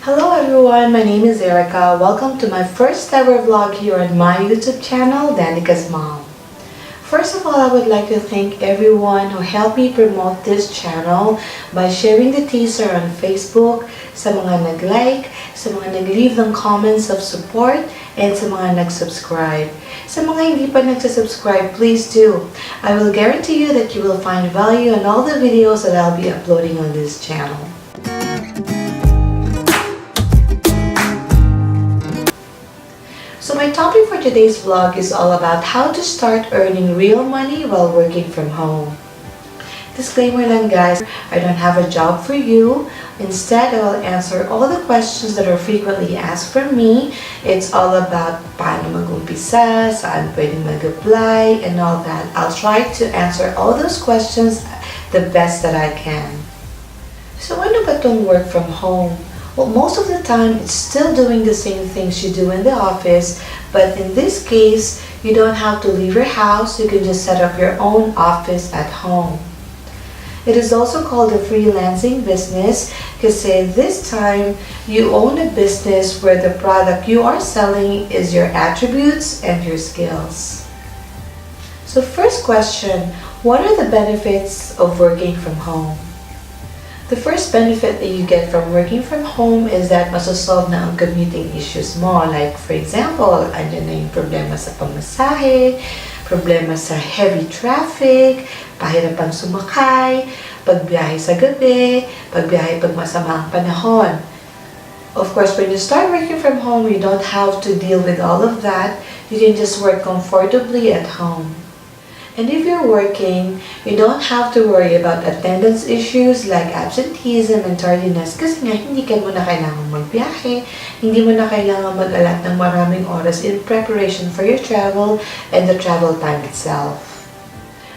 Hello everyone, my name is Erica. Welcome to my first ever vlog here on my YouTube channel, Danica's Mom. First of all, I would like to thank everyone who helped me promote this channel by sharing the teaser on Facebook, sa mga nag-like, sa mga nag-leave ng comments of support, and sa mga nag-subscribe. Sa mga hindi pa nagsasubscribe, please do. I will guarantee you that you will find value in all the videos that I'll be uploading on this channel. So my topic for today's vlog is all about how to start earning real money while working from home. Disclaimer lang guys, I don't have a job for you. Instead, I will answer all the questions that are frequently asked from me. It's all about paano mag-umpisa, saan pwedeng mag-apply, and all that. I'll try to answer all those questions the best that I can. So ano ba itong work from home? Well, most of the time, it's still doing the same things you do in the office, but in this case, you don't have to leave your house. You can just set up your own office at home. It is also called a freelancing business because this time, you own a business where the product you are selling is your attributes and your skills. So first question, what are the benefits of working from home? The first benefit that you get from working from home is that masosolve na ang commuting issues mo. Like, for example, andyan na yung problema sa pamasahe, problema sa heavy traffic, pahirapan sumakay, pagbiyahe sa gabi, pagbiyahe pag masama ang panahon. Of course, when you start working from home, you don't have to deal with all of that. You can just work comfortably at home. And if you're working, you don't have to worry about attendance issues like absenteeism and tardiness kasi nga hindi ka mo na kailangan magbiyahe, hindi mo na kailangan mag-alat ng maraming oras in preparation for your travel and the travel time itself.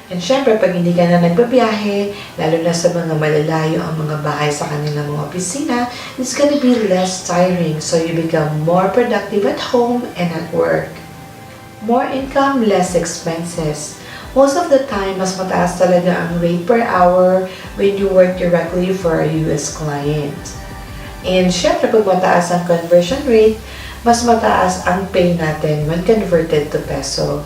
And syempre, pag hindi ka na nagbabiyahe, lalo na sa mga malalayo ang mga bahay sa kanilang mga opisina, it's gonna be less tiring so you become more productive at home and at work. More income, less expenses. Most of the time, mas mataas talaga ang rate per hour when you work directly for a US client. And syempre, pag mataas ang conversion rate, mas mataas ang pay natin when converted to peso.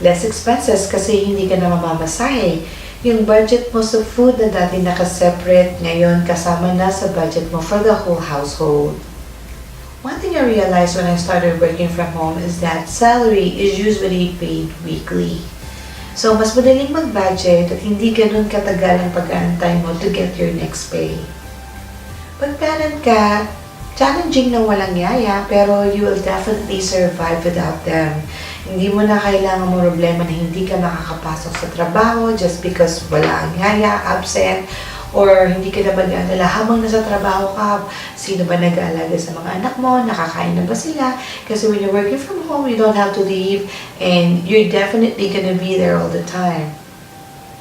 Less expenses kasi hindi ka na mamamasahe. Yung budget mo sa food na dati nakaseparate, ngayon kasama na sa budget mo for the whole household. One thing I realized when I started working from home is that salary is usually paid weekly. So, mas madaling mag-budget at hindi ganun katagal ang pag-aantay mo to get your next pay. Pag parent ka, challenging na walang yaya, pero you will definitely survive without them. Hindi mo na kailangan mo problema na hindi ka makakapasok sa trabaho just because wala ang yaya, absent, or hindi ka na mag-aalala habang nasa trabaho ka, sino ba nag-aalaga sa mga anak mo, nakakain na ba sila? Kasi when you're working from home, you don't have to leave and you're definitely gonna be there all the time.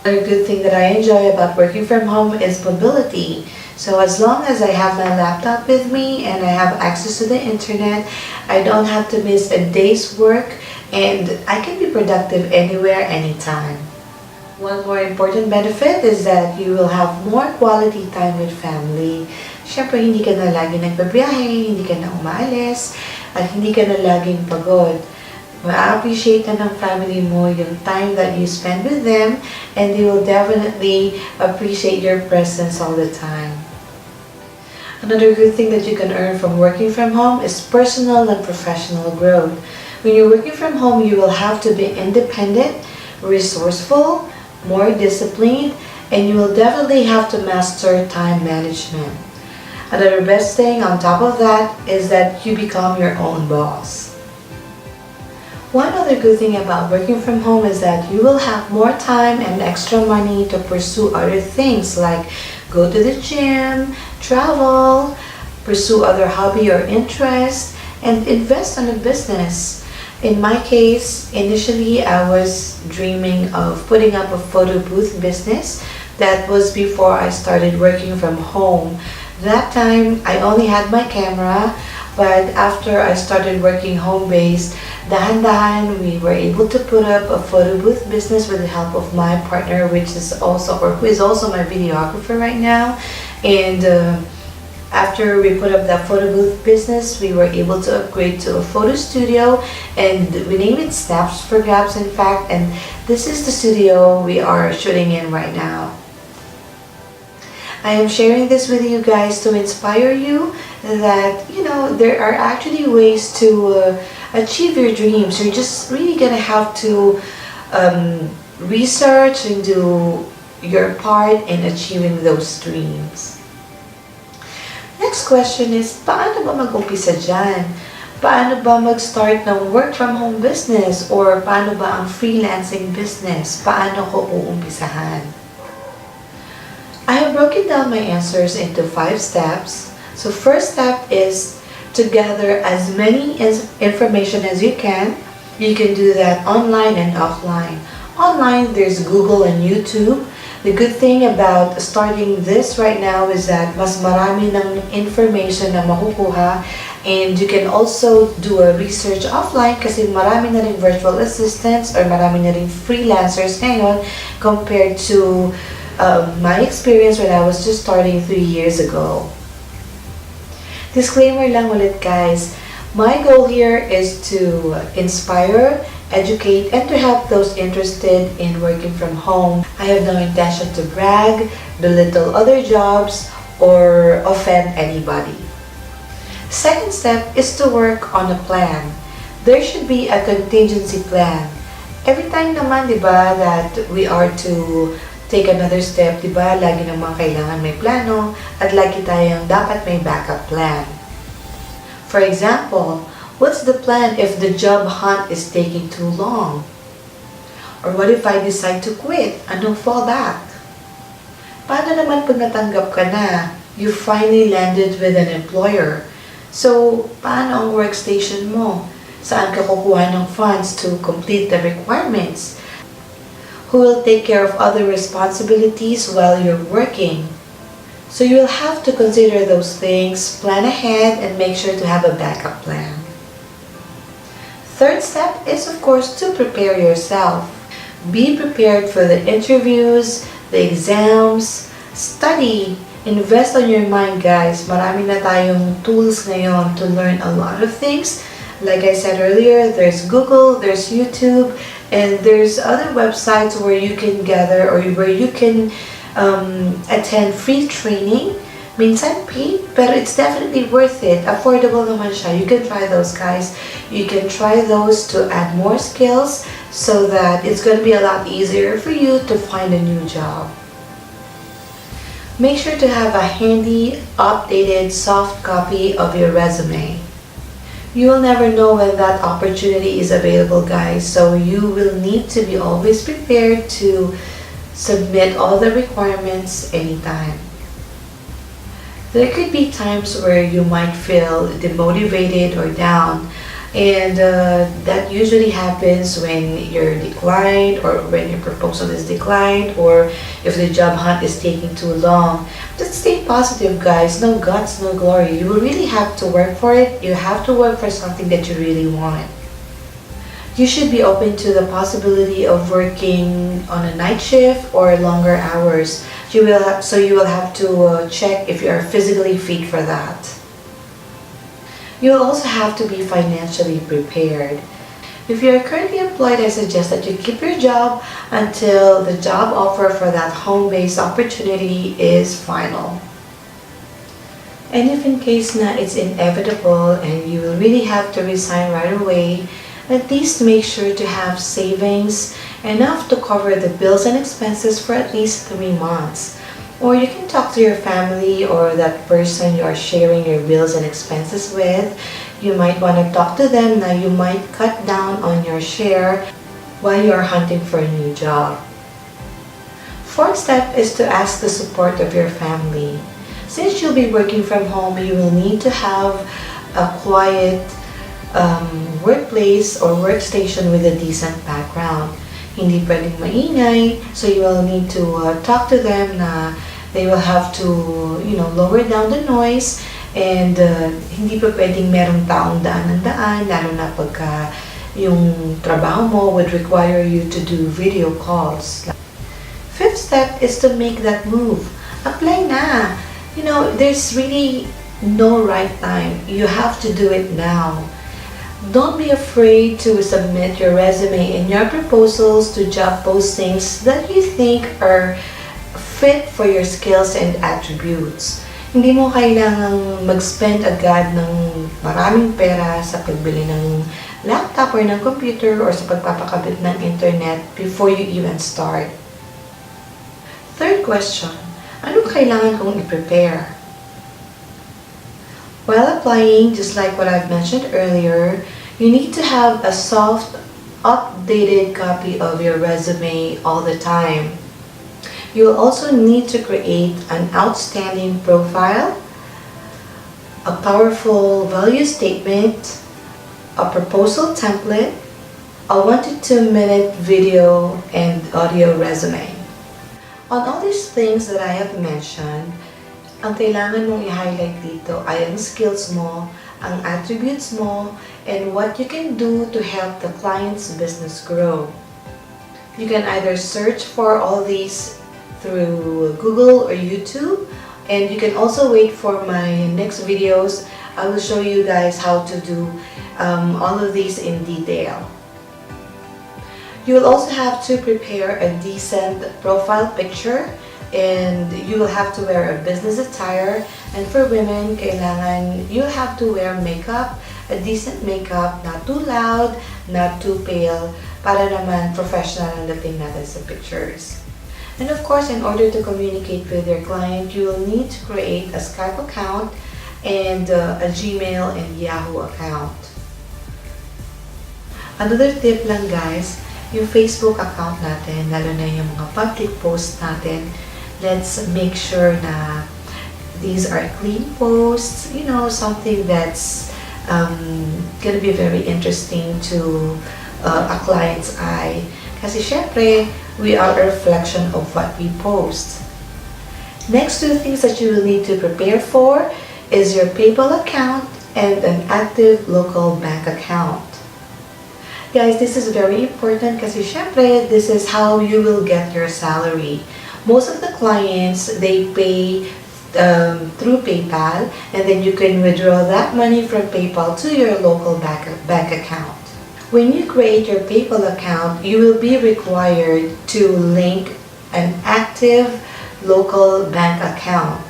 Another good thing that I enjoy about working from home is mobility. So as long as I have my laptop with me and I have access to the internet, I don't have to miss a day's work and I can be productive anywhere, anytime. One more important benefit is that you will have more quality time with family. Siyempre, hindi ka na lagi nagbabiyahe, hindi ka na umaalis, at hindi ka na laging pagod. Ma-appreciate na ng family mo yung time that you spend with them, and they will definitely appreciate your presence all the time. Another good thing that you can earn from working from home is personal and professional growth. When you're working from home, you will have to be independent, resourceful, more disciplined, and you will definitely have to master time management. Another best thing on top of that is that you become your own boss. One other good thing about working from home is that you will have more time and extra money to pursue other things like go to the gym, travel, pursue other hobby or interest, and invest in a business. In my case, initially I was dreaming of putting up a photo booth business. That was before I started working from home. That time, I only had my camera, but after I started working home-based, dahan-dahan we were able to put up a photo booth business with the help of my partner, who is also my videographer right now. And After we put up that photo booth business, we were able to upgrade to a photo studio, and we named it Snaps for Grabs, in fact, and this is the studio we are shooting in right now. I am sharing this with you guys to inspire you that, there are actually ways to achieve your dreams. You're just really gonna have to research and do your part in achieving those dreams. Next question is, paano ba mag-umpisa dyan? Paano ba mag-start ng work from home business? Or paano ba ang freelancing business? Paano ko uumpisahan? I have broken down my answers into 5 steps. So first step is to gather as many information as you can. You can do that online and offline. Online, there's Google and YouTube. The good thing about starting this right now is that mas marami ng information na makukuha, and you can also do a research offline kasi marami na rin virtual assistants or marami na rin freelancers ngayon compared to my experience when I was just starting 3 years ago. Disclaimer lang ulit, guys. My goal here is to inspire, educate, and to help those interested in working from home. I have no intention to brag, belittle other jobs, or offend anybody. Second step is to work on a plan. There should be a contingency plan. Every time naman, di ba, that we are to take another step, di ba, lagi naman kailangan may plano at lagi tayong dapat may backup plan. For example, what's the plan if the job hunt is taking too long? Or what if I decide to quit? Anong fallback? Paano naman pag natanggap ka na? You finally landed with an employer. So, paano ang workstation mo? Saan ka kukuha ng funds to complete the requirements? Who will take care of other responsibilities while you're working? So you'll have to consider those things, plan ahead, and make sure to have a backup plan. Third step is, of course, to prepare yourself. Be prepared for the interviews, the exams, study, invest on your mind, guys. Marami na tayong tools ngayon to learn a lot of things. Like I said earlier, there's Google, there's YouTube, and there's other websites where you can gather or where you can attend free training. Minsan paid, pero it's definitely worth it. Affordable naman siya. You can try those, guys. You can try those to add more skills so that it's going to be a lot easier for you to find a new job. Make sure to have a handy, updated, soft copy of your resume. You will never know when that opportunity is available, guys, so you will need to be always prepared to submit all the requirements anytime. There could be times where you might feel demotivated or down, and that usually happens when you're declined or when your proposal is declined or if the job hunt is taking too long. Just stay positive, guys. No guts, no glory. You will really have to work for it. You have to work for something that you really want. You should be open to the possibility of working on a night shift or longer hours. You will have to check if you are physically fit for that. You will also have to be financially prepared. If you are currently employed, I suggest that you keep your job until the job offer for that home-based opportunity is final. And if in case na it's inevitable and you will really have to resign right away, at least make sure to have savings enough to cover the bills and expenses for at least 3 months. Or you can talk to your family or that person you are sharing your bills and expenses with. You might want to talk to them na you might cut down on your share while you are hunting for a new job. Fourth step is to ask the support of your family. Since you'll be working from home, you will need to have a quiet workplace or workstation with a decent background. Hindi pwedeng maingay, so you will need to talk to them na they will have to, lower down the noise, and hindi pa pwedeng merong taong daan ng daan, lalo na pagka yung trabaho mo would require you to do video calls. Fifth step is to make that move. Apply na. There's really no right time. You have to do it now. Don't be afraid to submit your resume and your proposals to job postings that you think are fit for your skills and attributes. Hindi mo kailangang mag-spend agad ng maraming pera sa pagbili ng laptop or ng computer or sa pagpapakabit ng internet before you even start. Third question, ano kailangan kong i-prepare? While applying, just like what I've mentioned earlier, you need to have a soft, updated copy of your resume all the time. You will also need to create an outstanding profile, a powerful value statement, a proposal template, a 1 to 2 minute video and audio resume. On all these things that I have mentioned, ang kailangan mong i-highlight dito ay ang skills mo, ang attributes mo, and what you can do to help the client's business grow. You can either search for all these through Google or YouTube, and you can also wait for my next videos. I will show you guys how to do all of these in detail. You will also have to prepare a decent profile picture, and you will have to wear a business attire. And for women, kailangan you have to wear makeup, a decent makeup, not too loud, not too pale, para naman professional ang dating natin sa pictures. And of course, in order to communicate with your client, you will need to create a Skype account and a Gmail and Yahoo account. Another tip lang guys, yung Facebook account natin, lalo na yung mga public posts natin, let's make sure na these are clean posts, you know, something that's gonna be very interesting to a client's eye. Kasi syempre, we are a reflection of what we post. Next two things that you will need to prepare for is your PayPal account and an active local bank account. Guys, this is very important kasi syempre, this is how you will get your salary. Most of the clients, they pay through PayPal, and then you can withdraw that money from PayPal to your local bank account. When you create your PayPal account, you will be required to link an active local bank account.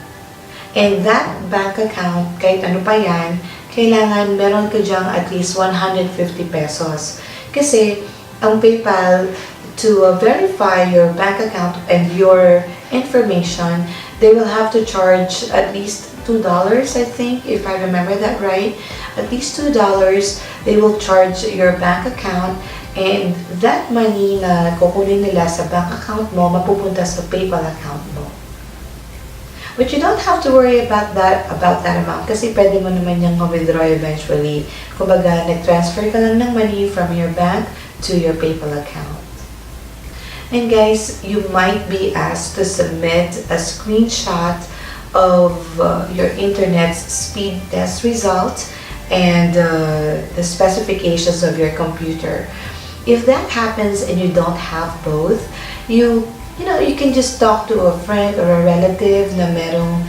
And that bank account, kahit ano pa yan, kailangan meron ka dyang at least 150 pesos. Kasi ang PayPal, to verify your bank account and your information, they will have to charge at least $2, I think, if I remember that right. At least $2, they will charge your bank account, and that money na kukunin nila sa bank account mo, mapupunta sa PayPal account mo. But you don't have to worry about that amount kasi pwede mo naman yung ma-withdraw eventually. Kumbaga, nag-transfer ka lang ng money from your bank to your PayPal account. And guys, you might be asked to submit a screenshot of your internet speed test result and the specifications of your computer. If that happens and you don't have both, you can just talk to a friend or a relative na merong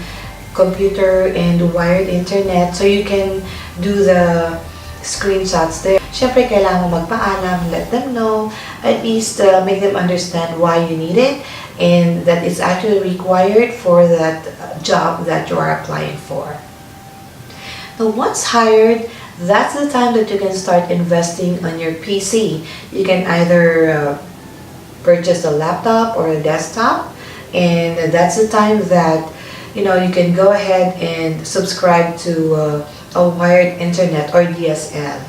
computer and wired internet so you can do the screenshots there. Syempre, kailangan mo magpaalam, let them know, at least make them understand why you need it and that it's actually required for that job that you are applying for. Now, once hired, that's the time that you can start investing on your PC. You can either purchase a laptop or a desktop, and that's the time that you can go ahead and subscribe to a wired internet or DSL.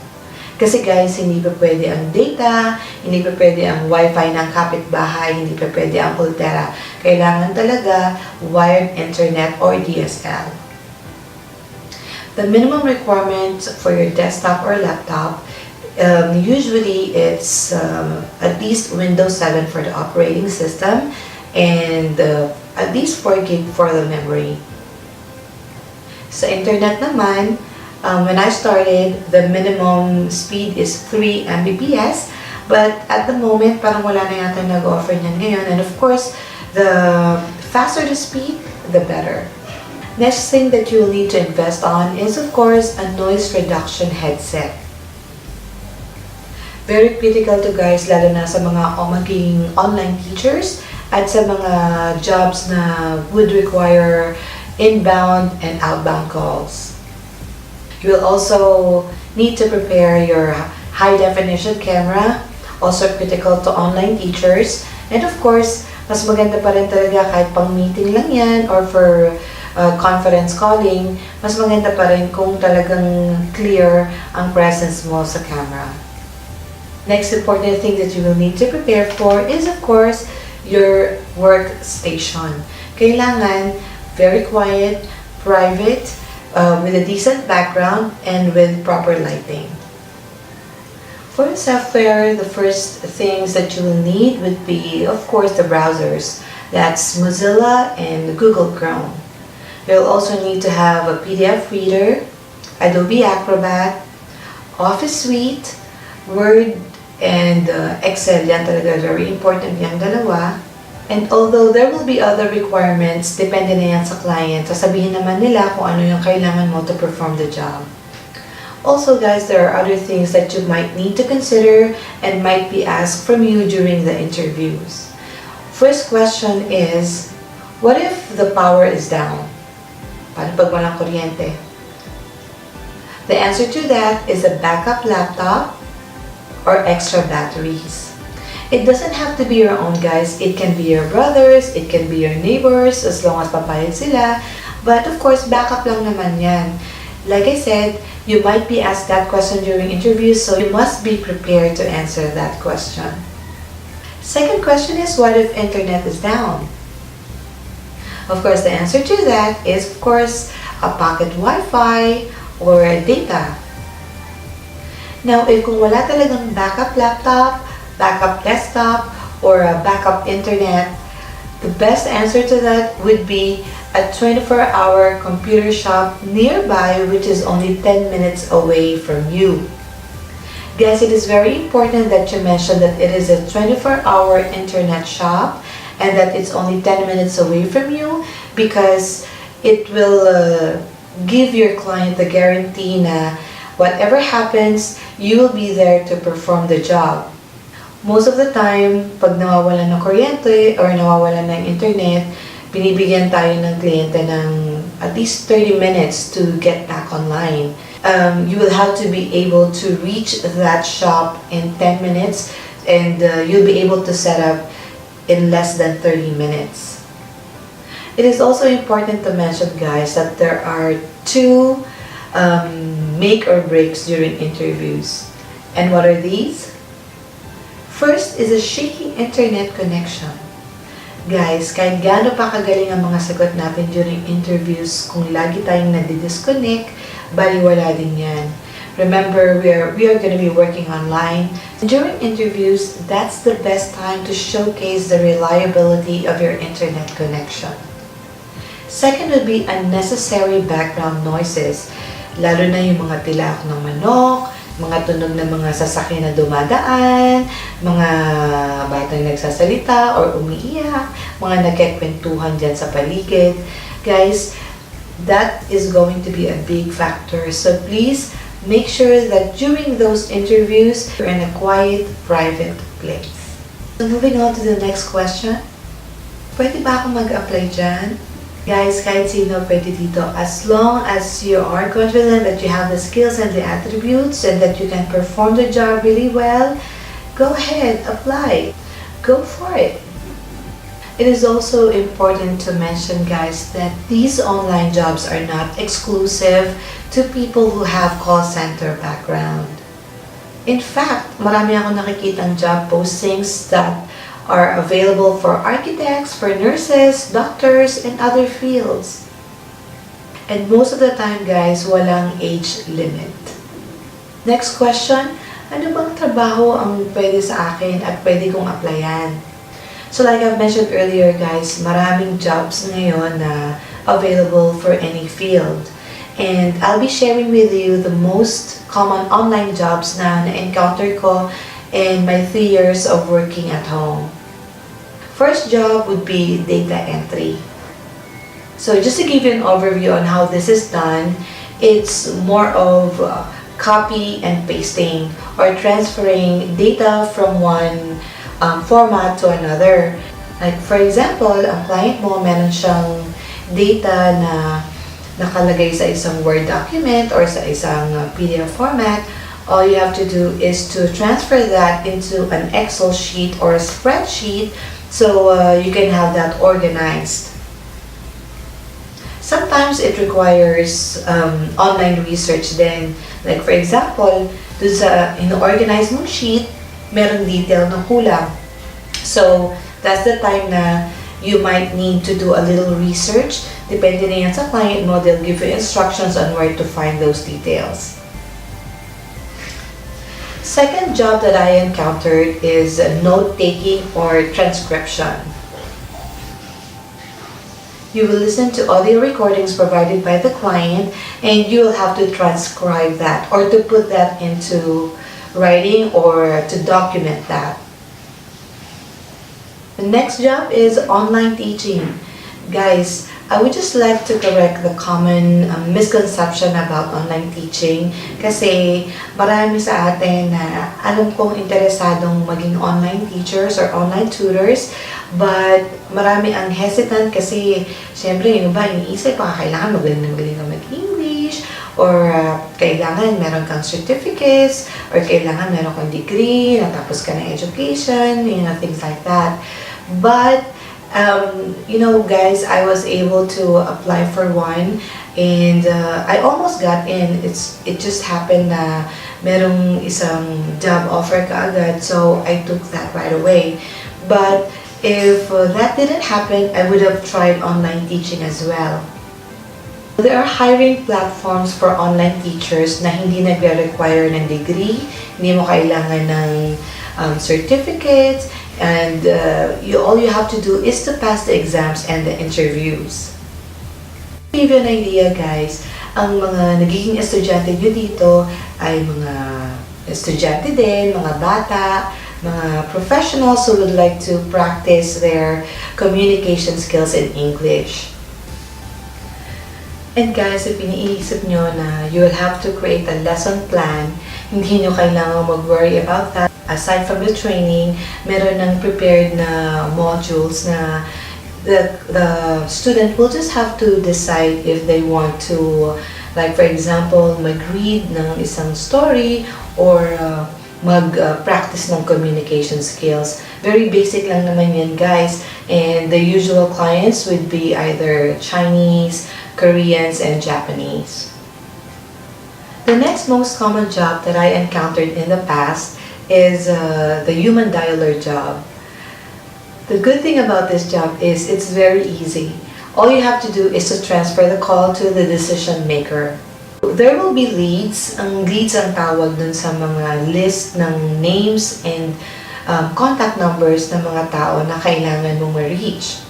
Kasi guys, hindi pa pwede ang data, hindi pa pwede ang wifi ng kapitbahay, hindi pa pwede ang Ultera. Kailangan talaga wired internet or DSL. The minimum requirements for your desktop or laptop, usually it's at least Windows 7 for the operating system and at least 4 gig for the memory. Sa internet naman, when I started, the minimum speed is 3 Mbps, but at the moment, parang wala na yata nag-offer niyan ngayon. And of course, the faster the speed, the better. Next thing that you'll need to invest on is of course a noise reduction headset. Very critical to guys, lalo na sa mga maging online teachers at sa mga jobs na would require inbound and outbound calls. You will also need to prepare your high definition camera, also critical to online teachers. And of course, mas maganda pa rin talaga kahit pang meeting lang yan or for conference calling, mas maganda pa rin kung talagang clear ang presence mo sa camera. Next important thing that you will need to prepare for is of course your workstation. Kailangan very quiet, private, with a decent background and with proper lighting. For the software, the first things that you will need would be of course the browsers. That's Mozilla and Google Chrome. You'll also need to have a PDF reader, Adobe Acrobat, Office Suite, Word, and Excel. Yan talaga, very important yan dalawa. And although there will be other requirements, depende na yan sa client, sasabihin naman nila kung ano yung kailangan mo to perform the job. Also guys, there are other things that you might need to consider and might be asked from you during the interviews. First question is, what if the power is down? Paano pag walang kuryente? The answer to that is a backup laptop or extra batteries. It doesn't have to be your own guys. It can be your brothers, it can be your neighbors as long as papayag sila. But of course, backup lang naman yan. Like I said, you might be asked that question during interviews, so you must be prepared to answer that question. Second question is, what if internet is down? Of course, the answer to that is of course a pocket Wi-Fi or data. Now, if kung wala talagang backup laptop, backup desktop, or a backup internet, the best answer to that would be a 24-hour computer shop nearby, which is only 10 minutes away from you. Guys, it is very important that you mention that it is a 24-hour internet shop and that it's only 10 minutes away from you, because it will give your client the guarantee na whatever happens, you will be there to perform the job. Most of the time, pag nawawalan ng kuryente or nawawalan ng internet, binibigyan tayo ng kliyente ng at least 30 minutes to get back online. You will have to be able to reach that shop in 10 minutes and you'll be able to set up in less than 30 minutes. It is also important to mention, guys, that there are two make or breaks during interviews. And what are these? First is a shaky internet connection. Guys, kahit gaano pa kagaling ang mga sagot natin during interviews, kung lagi tayong nadi-disconnect, baliwala din yan. Remember, we are going to be working online. During interviews, that's the best time to showcase the reliability of your internet connection. Second would be unnecessary background noises, lalo na yung mga tilak ng manok, mga tunog ng mga sasakyan na dumadaan, mga batang nagsasalita or umiiyak, mga nagkikwentuhan dyan sa paligid. Guys, that is going to be a big factor. So please, make sure that during those interviews, you're in a quiet, private place. So moving on to the next question. Pwede ba akong mag-apply dyan? Guys, kahit sino pwede dito. As long as you are confident that you have the skills and the attributes and that you can perform the job really well, go ahead, apply. Go for it. It is also important to mention, guys, that these online jobs are not exclusive to people who have call center background. In fact, marami akong nakikitang job postings that are available for architects, for nurses, doctors, and other fields. And most of the time, guys, walang age limit. Next question, ano bang trabaho ang pwede sa akin at pwede kong applyan? So like I've mentioned earlier, guys, maraming jobs ngayon na available for any field. And I'll be sharing with you the most common online jobs na na-encounter ko in my 3 years of working at home. First job would be data entry. So just to give you an overview on how this is done, it's more of copy and pasting or transferring data from one format to another. Like for example, ang client mo meron siyang data na nakalagay sa isang Word document or sa isang PDF format. All you have to do is to transfer that into an Excel sheet or a spreadsheet so you can have that organized. Sometimes it requires online research then. Like for example, dun sa in-organize mong sheet, merong detail na kulang. So, that's the time na you might need to do a little research. Depende na yan sa client mo, they'll give you instructions on where to find those details. Second job that I encountered is note-taking or transcription. You will listen to audio recordings provided by the client and you will have to transcribe that or to put that into writing or to document that. The next job is online teaching. Guys, I would just like to correct the common misconception about online teaching kasi marami sa atin na alam kong interesadong maging online teachers or online tutors, but marami ang hesitant kasi syempre yung iba iniisip kailangan magaling ka mag-English or kailangan meron kang certificates or kailangan meron kang degree, natapos ka ng education, things like that. But guys, I was able to apply for one and I almost got in. It just happened na merong isang job offer kaagad, so I took that right away. But if that didn't happen, I would have tried online teaching as well. There are hiring platforms for online teachers na hindi nagre-require ng degree, hindi mo kailangan ng certificates, and all you have to do is to pass the exams and the interviews. To give you an idea guys, ang mga nagiging estudyante nyo dito ay mga estudyante din, mga bata, mga professionals who would like to practice their communication skills in English. And guys, if iniisip nyo na you will have to create a lesson plan, hindi nyo kailangan mag-worry about that. Aside from the training, meron ng prepared na modules na the student will just have to decide if they want to, like for example, mag-read ng isang story or mag-practice ng communication skills. Very basic lang naman yan guys. And the usual clients would be either Chinese, Koreans, and Japanese. The next most common job that I encountered in the past is the human dialer job. The good thing about this job is it's very easy. All you have to do is to transfer the call to the decision maker. There will be leads. Ang leads ang tawag dun sa mga list ng names and contact numbers ng mga tao na kailangan mong ma-reach.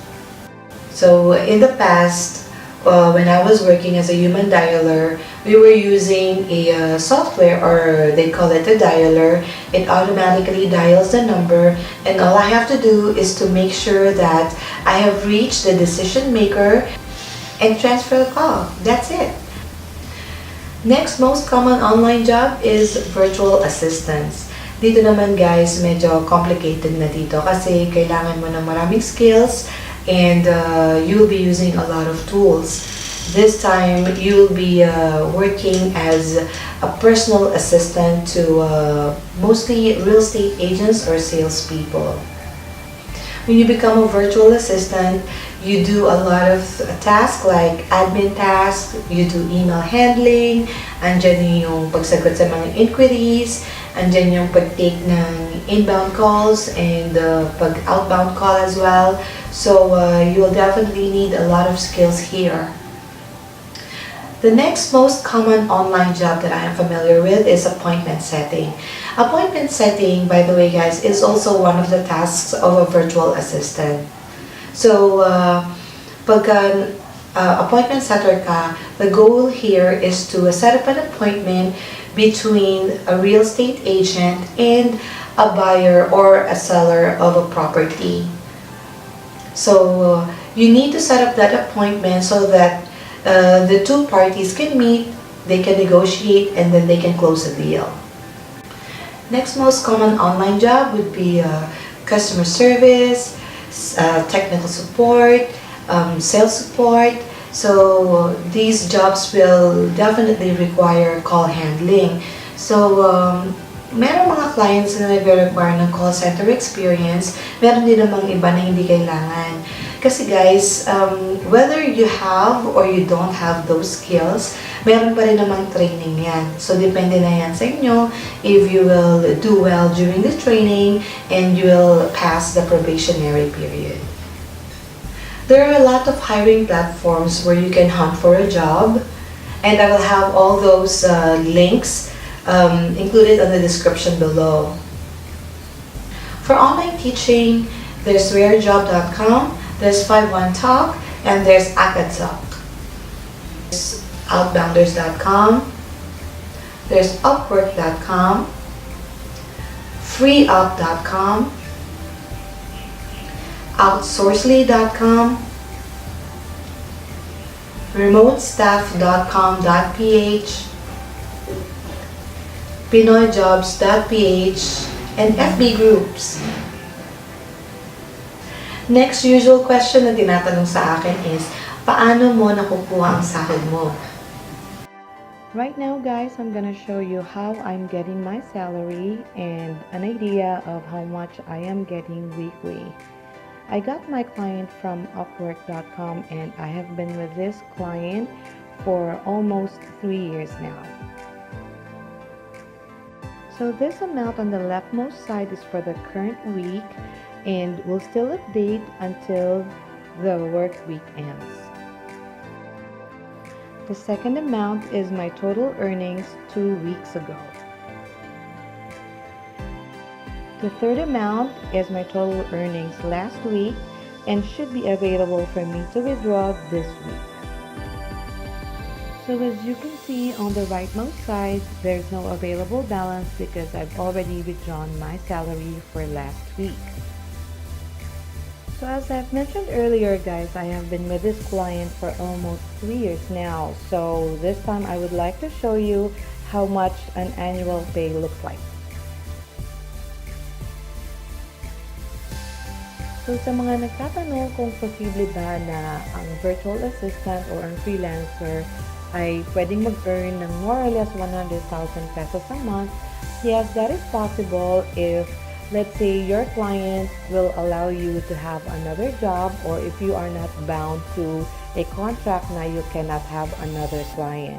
So in the past, when I was working as a human dialer, we were using a software, or they call it a dialer. It automatically dials the number, and all I have to do is to make sure that I have reached the decision maker and transfer the call. That's it. Next most common online job is virtual assistants. Dito naman guys, medyo complicated na dito kasi kailangan mo ng maraming skills and you'll be using a lot of tools. This time, you'll be working as a personal assistant to mostly real estate agents or salespeople. When you become a virtual assistant, you do a lot of tasks like admin tasks, you do email handling, andyan yung pagsagot sa mga inquiries, andyan yung pag-take ng inbound calls and pag-outbound call as well. So you will definitely need a lot of skills here. The next most common online job that I am familiar with is appointment setting. Appointment setting, by the way guys, is also one of the tasks of a virtual assistant. So, pag appointment setter ka, the goal here is to set up an appointment between a real estate agent and a buyer or a seller of a property. So, You need to set up that appointment so that the two parties can meet, they can negotiate, and then they can close a deal. Next most common online job would be customer service, technical support, sales support. So these jobs will definitely require call handling. So meron mga clients na nag-require ng call center experience, meron din namang iba na hindi kailangan. Kasi guys, whether you have or you don't have those skills, meron pa rin namang training yan. So depende na yan sa inyo if you will do well during the training and you will pass the probationary period. There are a lot of hiring platforms where you can hunt for a job, and I will have all those links included on the description below. For online teaching, there's rarejob.com, there's 51talk, and there's Akadsoc. There's outbounders.com, there's upwork.com, freeup.com, outsourcely.com, remotestaff.com.ph, pinoyjobs.ph, and FB groups. Next usual question na tinatanong sa akin is, paano mo nakukuha ang sahod mo? Right now guys, I'm gonna show you how I'm getting my salary and an idea of how much I am getting weekly. I got my client from upwork.com and I have been with this client for almost 3 years now. So this amount on the leftmost side is for the current week and will still update until the work week ends. The second amount is my total earnings 2 weeks ago. The third amount is my total earnings last week and should be available for me to withdraw this week. So as you can see on the rightmost side, there's no available balance because I've already withdrawn my salary for last week. So as I've mentioned earlier guys, I have been with this client for almost 3 years now. So this time I would like to show you how much an annual pay looks like. So sa mga nagtatanong kung posible ba na ang virtual assistant or ang freelancer ay pwedeng mag-earn ng more or less 100,000 pesos a month, yes, that is possible if, let's say, your client will allow you to have another job, or if you are not bound to a contract na you cannot have another client.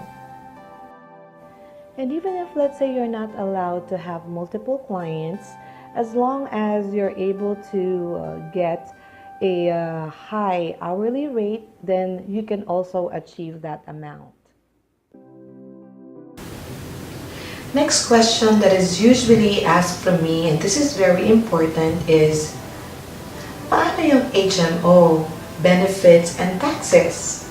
And even if, let's say, you're not allowed to have multiple clients, as long as you're able to get a high hourly rate, then you can also achieve that amount. Next question that is usually asked from me, and this is very important, is paano yung HMO, benefits, and taxes?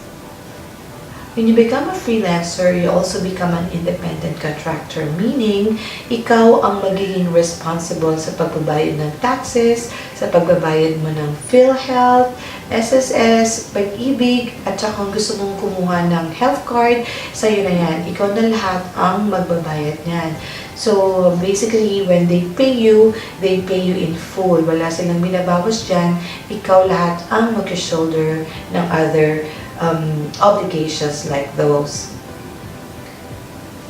When you become a freelancer, you also become an independent contractor, meaning ikaw ang magiging responsible sa pagbabayad ng taxes, sa pagbabayad mo ng PhilHealth, SSS, Pag-ibig, at saka kung gusto mong kumuha ng health card, sa'yo na yan. Ikaw na lahat ang magbabayad niyan. So, basically, when they pay you in full. Wala silang binabawas dyan. Ikaw lahat ang mag-shoulder ng other obligations like those.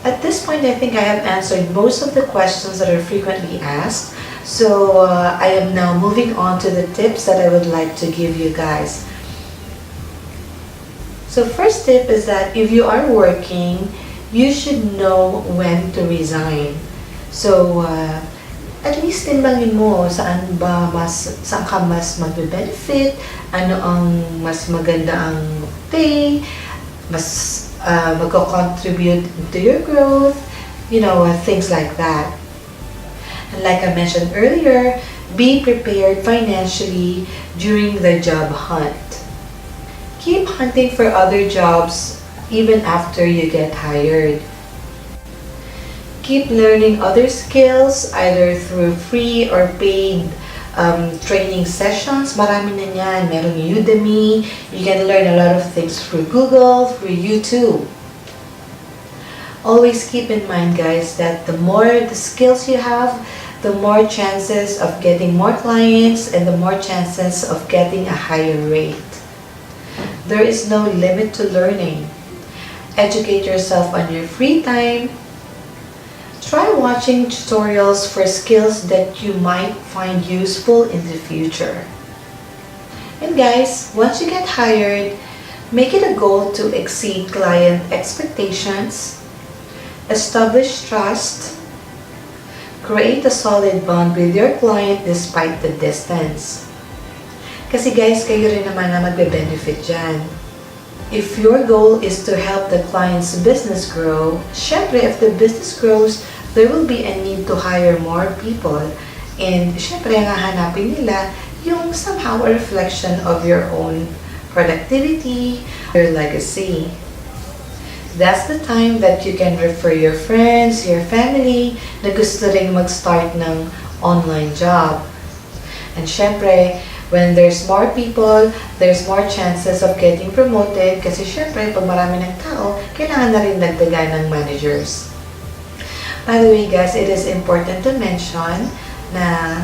At this point, I think I have answered most of the questions that are frequently asked. So I am now moving on to the tips that I would like to give you guys. So first tip is that if you are working, you should know when to resign. So at least timbangin mo saan ka mas magbe-benefit, ano ang mas maganda ang pay, mas magko-contribute to your growth, things like that. And like I mentioned earlier, be prepared financially during the job hunt. Keep hunting for other jobs even after you get hired. Keep learning other skills either through free or paid training sessions. Marami na yan. Merong Udemy. You can learn a lot of things through Google, through YouTube. Always keep in mind, guys, that the more the skills you have, the more chances of getting more clients and the more chances of getting a higher rate. There is no limit to learning. Educate yourself on your free time. Try watching tutorials for skills that you might find useful in the future. And guys, once you get hired, make it a goal to exceed client expectations, establish trust, create a solid bond with your client despite the distance. Kasi guys, kayo rin naman na magbe-benefit dyan. If your goal is to help the client's business grow, syempre if the business grows, there will be a need to hire more people. And syempre ang hahanapin nila yung somehow a reflection of your own productivity, your legacy. That's the time that you can refer your friends, your family na gusto ring mag-start ng online job. And syempre, when there's more people, there's more chances of getting promoted kasi syempre, pag marami ng tao, kailangan na rin dagdagan ng managers. By the way guys, it is important to mention na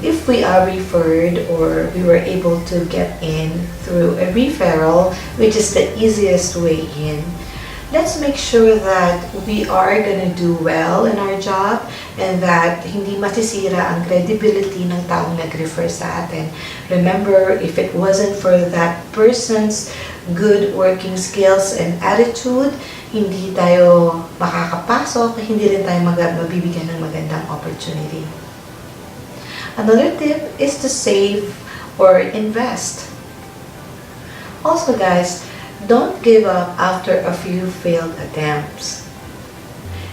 if we are referred or we were able to get in through a referral, which is the easiest way in, let's make sure that we are gonna do well in our job and that hindi masisira ang credibility ng taong nag-refer sa atin. Remember, if it wasn't for that person's good working skills and attitude, hindi tayo makakapasok, hindi rin tayo mabibigyan ng magandang opportunity. Another tip is to save or invest. Also guys, don't give up after a few failed attempts.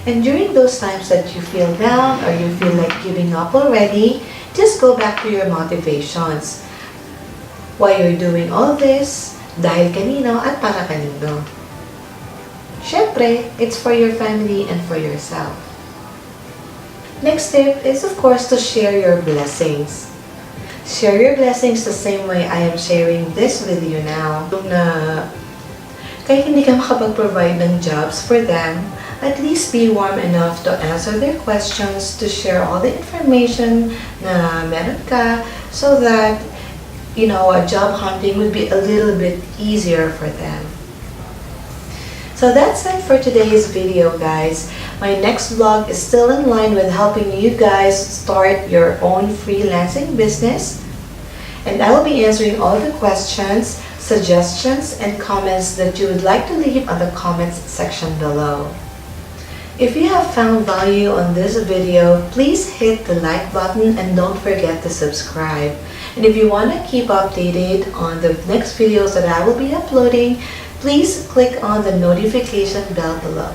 And during those times that you feel down or you feel like giving up already, just go back to your motivations. Why you're doing all this, dahil kanino at para kanino. Syempre, it's for your family and for yourself. Next tip is of course to share your blessings. Share your blessings the same way I am sharing this with you now. Kahit hindi ka makapag-provide ng jobs for them, at least be warm enough to answer their questions, to share all the information na meron ka, so that, you know, a job hunting would be a little bit easier for them. So that's it for today's video, guys. My next vlog is still in line with helping you guys start your own freelancing business. And I will be answering all the questions, suggestions, and comments that you would like to leave on the comments section below. If you have found value on this video, please hit the like button and don't forget to subscribe. And if you want to keep updated on the next videos that I will be uploading, please click on the notification bell below.